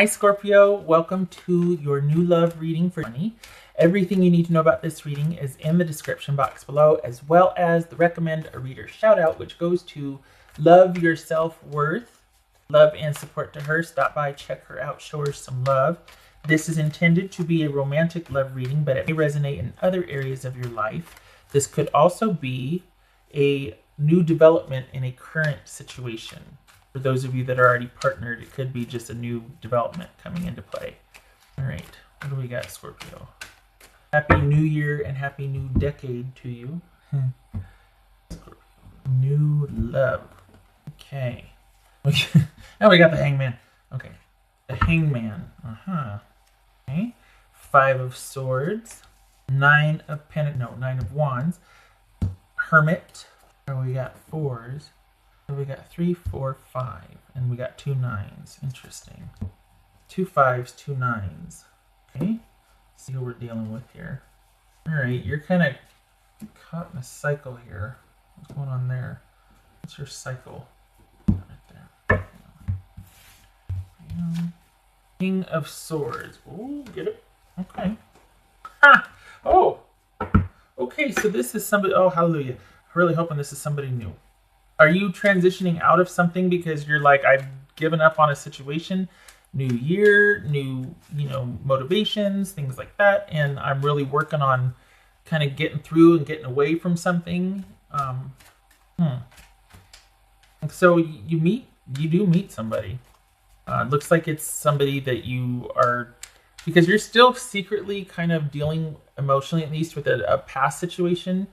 Hi Scorpio, welcome to your new love reading for 2020. Everything you need to know about this reading is in the description box below, as well as the recommend a reader shout out, which goes to Love Your Self-Worth. Love and support to her. Stop by, check her out, show her some love. This is intended to be a romantic love reading, but it may resonate in other areas of your life. This could also be a new development in a current situation. For those of you that are already partnered, it could be just a new development coming into play. All right, what do we got, Scorpio? Happy New Year and Happy New Decade to you. New love. Okay. Now we got the Hangman. Okay. The Hangman. Okay. 5 of Swords. 9 of Pentacles. No, 9 of Wands. Hermit. Oh, we got 4s. So we got 3, 4, 5. And we got 2 9s. Interesting. 2 5s, 2 9s. Okay. See what we're dealing with here. Alright, you're kind of caught in a cycle here. What's going on there? What's your cycle? Right there. King of Swords. Oh, get it? Okay. Ah! Oh! Okay, so this is somebody... Oh, hallelujah. Really hoping this is somebody new. Are you transitioning out of something because you're like, I've given up on a situation? New year, new, motivations, things like that. And I'm really working on kind of getting through and getting away from something. So you do meet somebody. Looks like it's somebody that you are, because you're still secretly kind of dealing emotionally, at least with a past situation.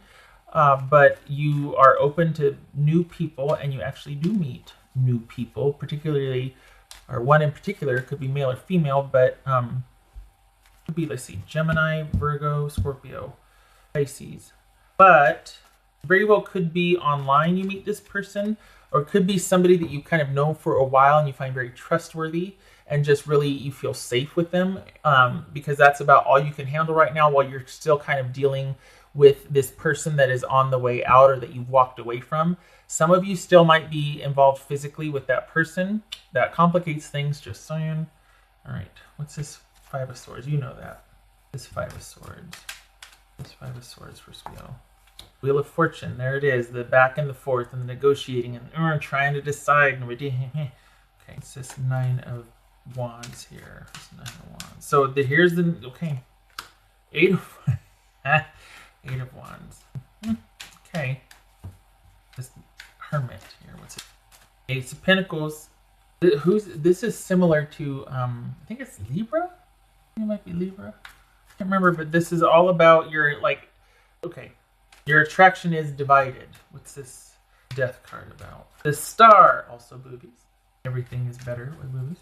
But you are open to new people, and you actually do meet new people, particularly, or one in particular, could be male or female, but could be, let's see, Gemini, Virgo, Scorpio, Pisces. But very well could be online you meet this person, or it could be somebody that you kind of know for a while and you find very trustworthy and just really you feel safe with them, because that's about all you can handle right now while you're still kind of dealing with this person that is on the way out or that you've walked away from. Some of you still might be involved physically with that person. That complicates things, just saying. All right, what's this 5 of Swords? You know that. This 5 of Swords. This 5 of Swords for Scorpio. Wheel of Fortune, there it is. The back and the forth and the negotiating and trying to decide. Okay, it's this 9 of Wands here. This 9 of Wands. So here's the, okay. 8 of 8 of Wands. Okay. This Hermit here. What's it? Ace of Pentacles. This is similar to I think it's Libra? It might be Libra. I can't remember, but this is all about your your attraction is divided. What's this Death card about? The Star, also boobies. Everything is better with boobies.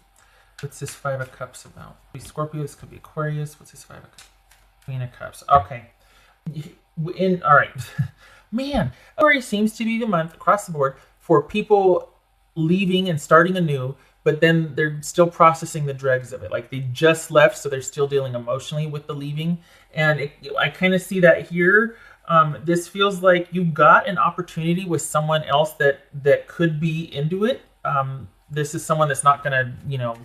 What's this 5 of Cups about? Could be Scorpio, this could be Aquarius. What's this 5 of Cups? Queen of Cups. Okay. All right. Man, February seems to be the month across the board for people leaving and starting anew, but then they're still processing the dregs of it. Like they just left, so they're still dealing emotionally with the leaving. And I kind of see that here. This feels like you got an opportunity with someone else that could be into it. This is someone that's not going to,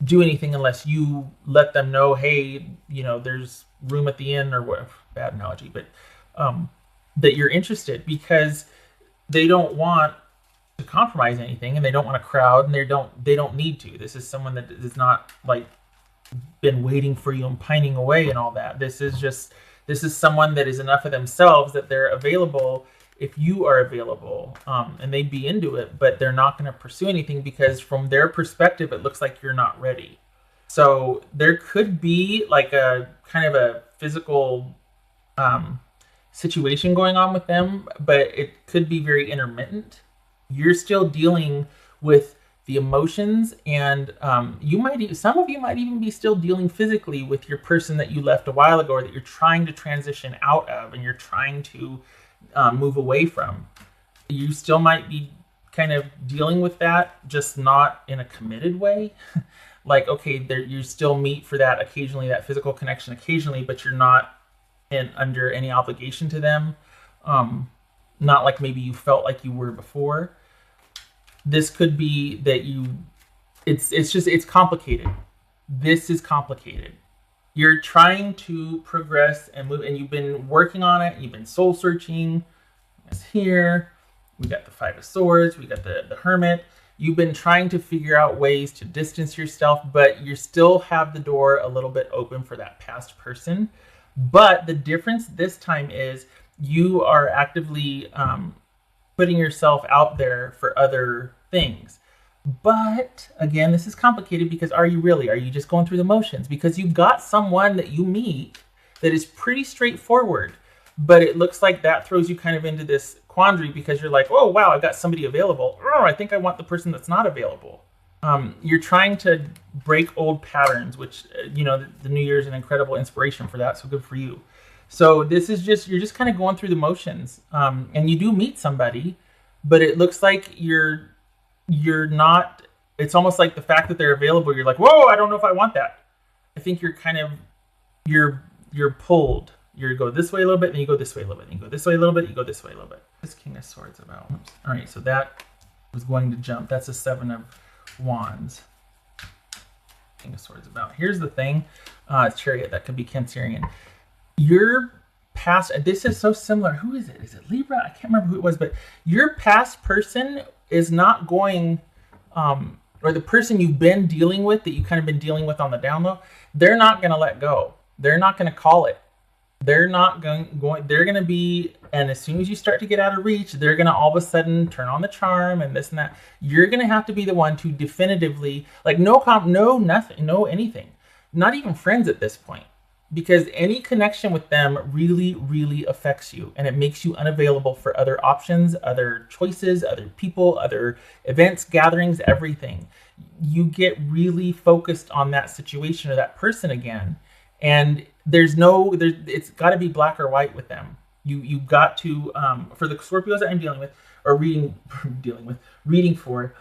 do anything unless you let them know, hey, there's room at the inn or whatever. Bad analogy, but that you're interested, because they don't want to compromise anything and they don't want to crowd, and they don't need to. This is someone that is not like been waiting for you and pining away and all that. This is someone that is enough of themselves that they're available if you are available, and they'd be into it, but they're not going to pursue anything because from their perspective it looks like you're not ready. So there could be like a kind of a physical situation going on with them, but it could be very intermittent. You're still dealing with the emotions, and some of you might even be still dealing physically with your person that you left a while ago, or that you're trying to transition out of and you're trying to move away from. You still might be kind of dealing with that, just not in a committed way. Like, okay, you still meet for that occasionally, that physical connection occasionally, but you're not under any obligation to them. Not like maybe you felt like you were before. This could be that it's complicated. this is complicated. You're trying to progress and move, and you've been working on it. You've been soul searching. It's here. We got the Five of Swords. We got the Hermit. You've been trying to figure out ways to distance yourself, but you still have the door a little bit open for that past person. But the difference this time is you are actively putting yourself out there for other things. But again, this is complicated because are you really? Are you just going through the motions? Because you've got someone that you meet that is pretty straightforward, but it looks like that throws you kind of into this quandary because you're like, oh, wow, I've got somebody available. Oh, I think I want the person that's not available. You're trying to break old patterns, which, the New Year's is an incredible inspiration for that. So good for you. So this is you're just kind of going through the motions. And you do meet somebody, but it looks like you're not, it's almost like the fact that they're available, you're like, whoa, I don't know if I want that. I think you're kind of, you're pulled. You go this way a little bit, then you go this way a little bit, then you go this way a little bit, you go this way a little bit. This King of Swords about. All right, so that was going to jump. That's a Seven of Wands. King of Swords about. Here's the thing. It's Chariot. That could be Cancerian. Your past, this is so similar. Who is it? Is it Libra? I can't remember who it was, but your past person is not going, or the person you've been dealing with, that you kind of been dealing with on the down low, they're not going to let go. They're not going to call it. They're not they're going to be, and as soon as you start to get out of reach, they're going to all of a sudden turn on the charm and this and that. You're going to have to be the one to definitively, like no nothing, no anything, not even friends at this point, because any connection with them really, really affects you, and it makes you unavailable for other options, other choices, other people, other events, gatherings, everything. You get really focused on that situation or that person again, and it's got to be black or white with them. You got to, for the Scorpios that I'm dealing with, or reading for,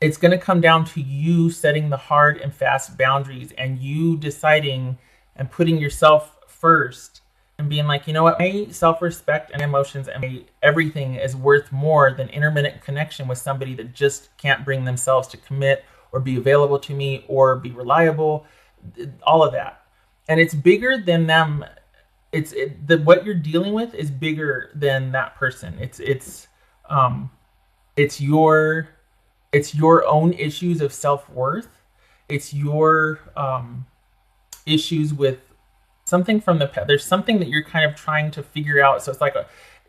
it's going to come down to you setting the hard and fast boundaries, and you deciding and putting yourself first and being like, you know what, my self-respect and emotions and everything is worth more than intermittent connection with somebody that just can't bring themselves to commit or be available to me or be reliable, all of that. And it's bigger than them. What you're dealing with is bigger than that person. It's your own issues of self-worth. It's your issues with something from the past. There's something that you're kind of trying to figure out. So it's like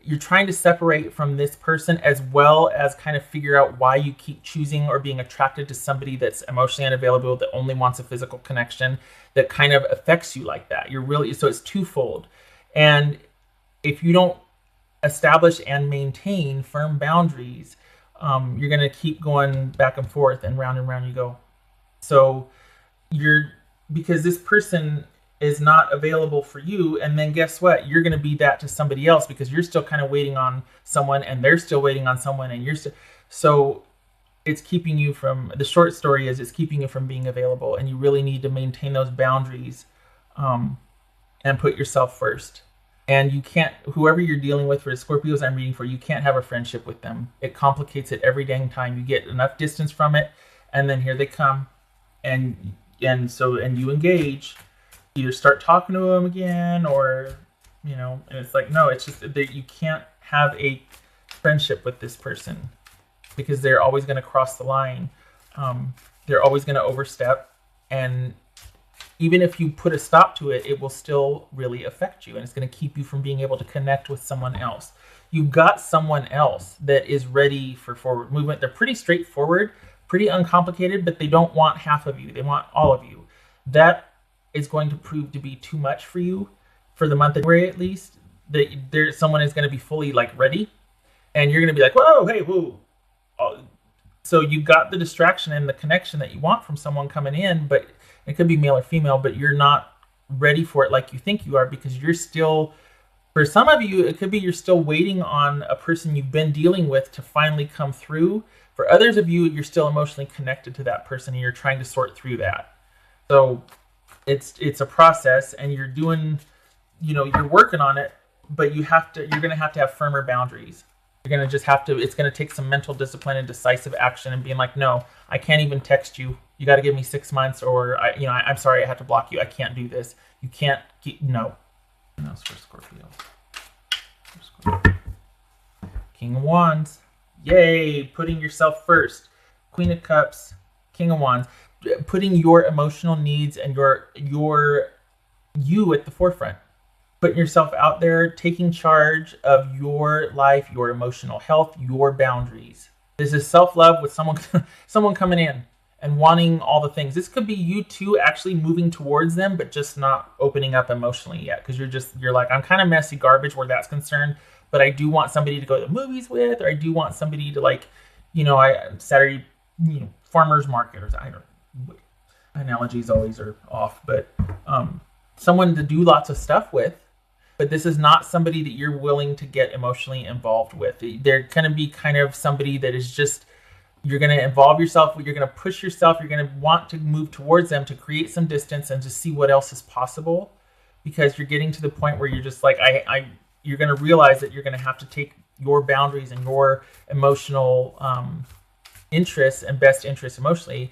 you're trying to separate from this person, as well as kind of figure out why you keep choosing or being attracted to somebody that's emotionally unavailable, that only wants a physical connection, that kind of affects you like that. So it's twofold. And if you don't establish and maintain firm boundaries, you're going to keep going back and forth, and round you go. So because this person is not available for you, and then guess what? You're going to be that to somebody else, because you're still kind of waiting on someone, and they're still waiting on someone, and so it's keeping you from, the short story is it's keeping you from being available, and you really need to maintain those boundaries, and put yourself first. And you can't, whoever you're dealing with, for the Scorpios I'm reading for, you can't have a friendship with them. It complicates it every dang time. You get enough distance from it, and then here they come, and you engage, either start talking to them again, or, and it's like, no, it's just that you can't have a friendship with this person, because they're always going to cross the line. They're always going to overstep, and even if you put a stop to it, it will still really affect you, and it's going to keep you from being able to connect with someone else. You've got someone else that is ready for forward movement. They're pretty straightforward, pretty uncomplicated, but they don't want half of you. They want all of you. That is going to prove to be too much for you for the month of February, at least. That someone is going to be fully ready, and you're going to be like, whoa, hey, whoa. So you've got the distraction and the connection that you want from someone coming in, but it could be male or female, but you're not ready for it like you think you are, because you're still, for some of you, it could be you're still waiting on a person you've been dealing with to finally come through. For others of you, you're still emotionally connected to that person, and you're trying to sort through that. So it's a process, and you're doing, you're working on it, but you're going to have firmer boundaries. You're going to just have to, it's going to take some mental discipline and decisive action, and being like, no, I can't even text you. you got to give me 6 months, or I'm sorry, I have to block you. I can't do this. You can't keep, no. What else for Scorpio? King of Wands. Yay, putting yourself first. Queen of Cups, King of Wands. Putting your emotional needs and you at the forefront. Putting yourself out there, taking charge of your life, your emotional health, your boundaries. This is self-love with someone coming in and wanting all the things. This could be you too actually moving towards them, but just not opening up emotionally yet. Because you're like, I'm kind of messy garbage where that's concerned, but I do want somebody to go to the movies with, or I do want somebody to, like, Saturday, farmer's market, or I don't know. Analogies always are off, but someone to do lots of stuff with. But this is not somebody that you're willing to get emotionally involved with. They're going to be kind of somebody that is just, you're going to involve yourself, you're going to push yourself, you're going to want to move towards them to create some distance and to see what else is possible, because you're getting to the point where you're just like, you're going to realize that you're going to have to take your boundaries and your emotional interests and best interests emotionally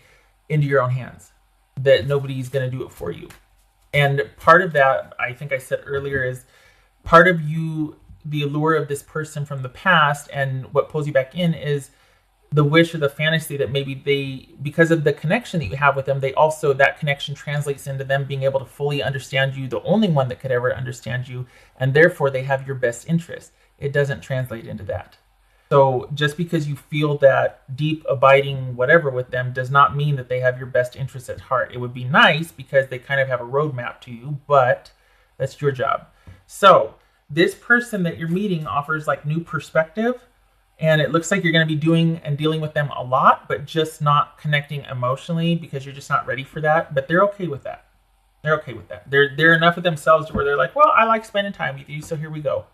into your own hands, that nobody's going to do it for you. And part of that, I think I said earlier, is part of you, the allure of this person from the past and what pulls you back in is the wish or the fantasy that maybe because of the connection that you have with them, that connection translates into them being able to fully understand you, the only one that could ever understand you, and therefore they have your best interest. It doesn't translate into that. So just because you feel that deep, abiding whatever with them does not mean that they have your best interests at heart. It would be nice because they kind of have a roadmap to you, but that's your job. So this person that you're meeting offers like new perspective, and it looks like you're going to be doing and dealing with them a lot, but just not connecting emotionally because you're just not ready for that. But they're okay with that. They're okay with that. They're enough of themselves where they're like, well, I like spending time with you, so here we go.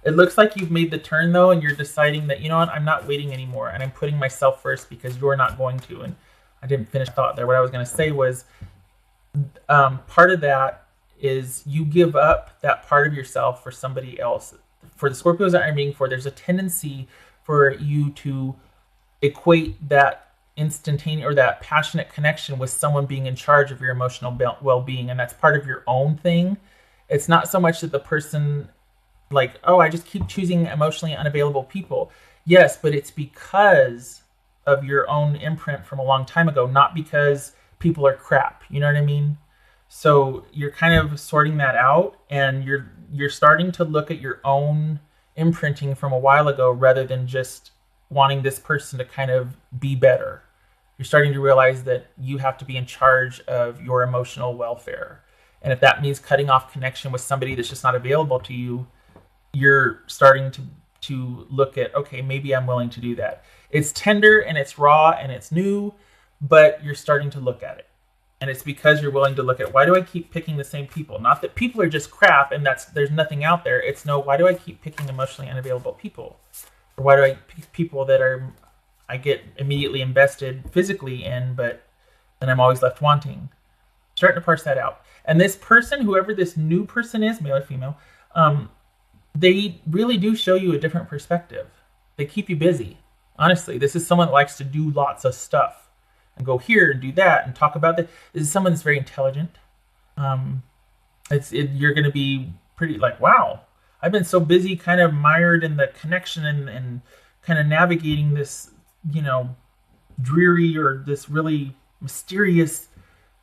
It looks like you've made the turn, though, and you're deciding that, I'm not waiting anymore, and I'm putting myself first because you're not going to. And I didn't finish thought there. What I was going to say was part of that is you give up that part of yourself for somebody else. For the Scorpios that I'm reading for, there's a tendency for you to equate that instantaneous or that passionate connection with someone being in charge of your emotional well-being, and that's part of your own thing. It's not so much that the person, like, oh, I just keep choosing emotionally unavailable people. Yes, but it's because of your own imprint from a long time ago, not because people are crap. You know what I mean? So you're kind of sorting that out, and you're starting to look at your own imprinting from a while ago rather than just wanting this person to kind of be better. You're starting to realize that you have to be in charge of your emotional welfare. And if that means cutting off connection with somebody that's just not available to you, you're starting to look at, okay, maybe I'm willing to do that. It's tender and it's raw and it's new, but you're starting to look at it. And it's because you're willing to look at, why do I keep picking the same people? Not that people are just crap and there's nothing out there. It's no, why do I keep picking emotionally unavailable people? Or why do I pick people that I get immediately invested physically in, but then I'm always left wanting? Starting to parse that out. And this person, whoever this new person is, male or female, they really do show you a different perspective. They keep you busy. Honestly, this is someone that likes to do lots of stuff and go here and do that and talk about that. This is someone that's very intelligent. You're going to be pretty like, wow, I've been so busy kind of mired in the connection and kind of navigating this, dreary or this really mysterious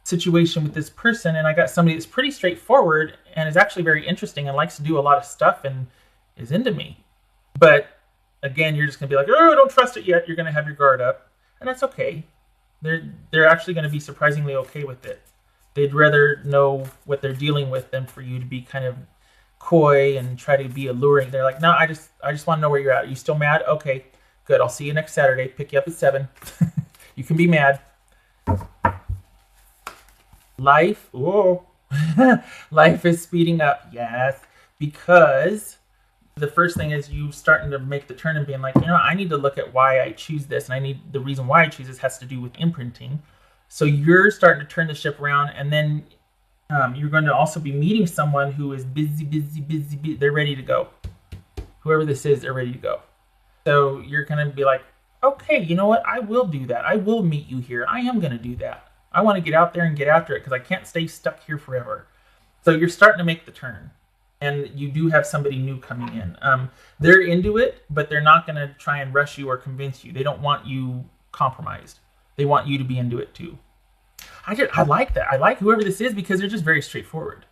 situation with this person, and I got somebody that's pretty straightforward and is actually very interesting and likes to do a lot of stuff and is into me. But again, you're just gonna be like, oh, don't trust it yet. You're gonna have your guard up, and that's okay. They're actually gonna be surprisingly okay with it. They'd rather know what they're dealing with than for you to be kind of coy and try to be alluring. They're like, no, I just want to know where you're at. Are you still mad? Okay, good. I'll see you next Saturday. Pick you up at 7. You can be mad. Life is speeding up, yes, because the first thing is you starting to make the turn and being like, I need to look at why I choose this, and the reason why I choose this has to do with imprinting. So you're starting to turn the ship around, and then you're going to also be meeting someone who is busy. They're ready to go. Whoever this is, they're ready to go. So you're going to be like, okay, you know what? I will do that. I will meet you here. I am going to do that. I want to get out there and get after it because I can't stay stuck here forever. So you're starting to make the turn. And you do have somebody new coming in. They're into it, but they're not going to try and rush you or convince you. They don't want you compromised. They want you to be into it too. I like that. I like whoever this is because they're just very straightforward.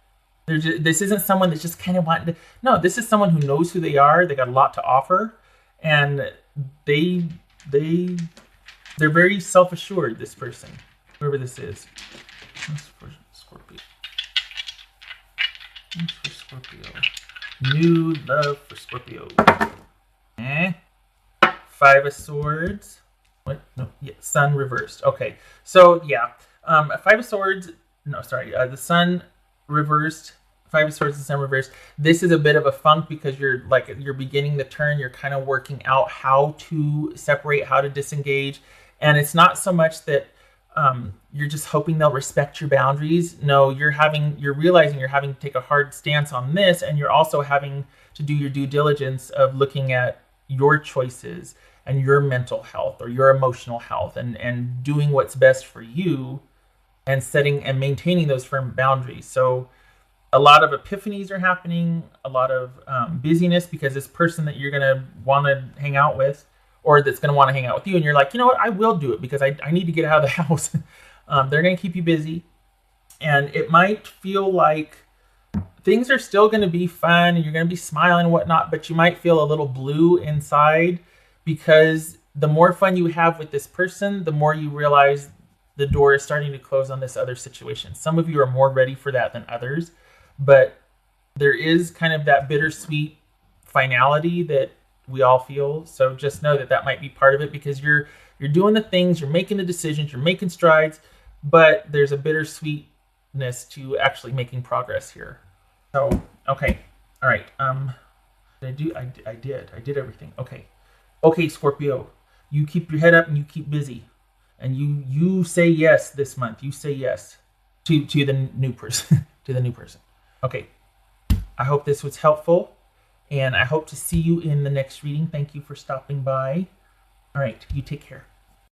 This isn't someone that's just kind of wanting to. No, this is someone who knows who they are. They got a lot to offer, and they they they're very self assured. This person, whoever this is, that's for Scorpio. That's for Scorpio. New love for Scorpio. Five of Swords. What? No, yeah, Sun reversed. Okay, so yeah, Five of Swords. No, sorry, the Sun reversed. Five of Swords and Sun reversed. This is a bit of a funk because you're beginning the turn. You're kind of working out how to separate, how to disengage, and it's not so much that you're just hoping they'll respect your boundaries. No, you're realizing you're having to take a hard stance on this, and you're also having to do your due diligence of looking at your choices and your mental health or your emotional health and doing what's best for you and setting and maintaining those firm boundaries. So a lot of epiphanies are happening, a lot of busyness because this person that you're going to want to hang out with or that's going to want to hang out with you, and you're like, you know what, I will do it because I need to get out of the house. They're going to keep you busy, and it might feel like things are still going to be fun and you're going to be smiling and whatnot, but you might feel a little blue inside because the more fun you have with this person, the more you realize the door is starting to close on this other situation. Some of you are more ready for that than others, but there is kind of that bittersweet finality that we all feel. So just know that that might be part of it because you're doing the things, you're making the decisions, you're making strides, but there's a bittersweetness to actually making progress here. So, okay. All right. Did I did everything. Okay, Scorpio, you keep your head up and you keep busy. And you say yes this month. You say yes to the new person, to the new person. Okay. I hope this was helpful, and I hope to see you in the next reading. Thank you for stopping by. All right, you take care.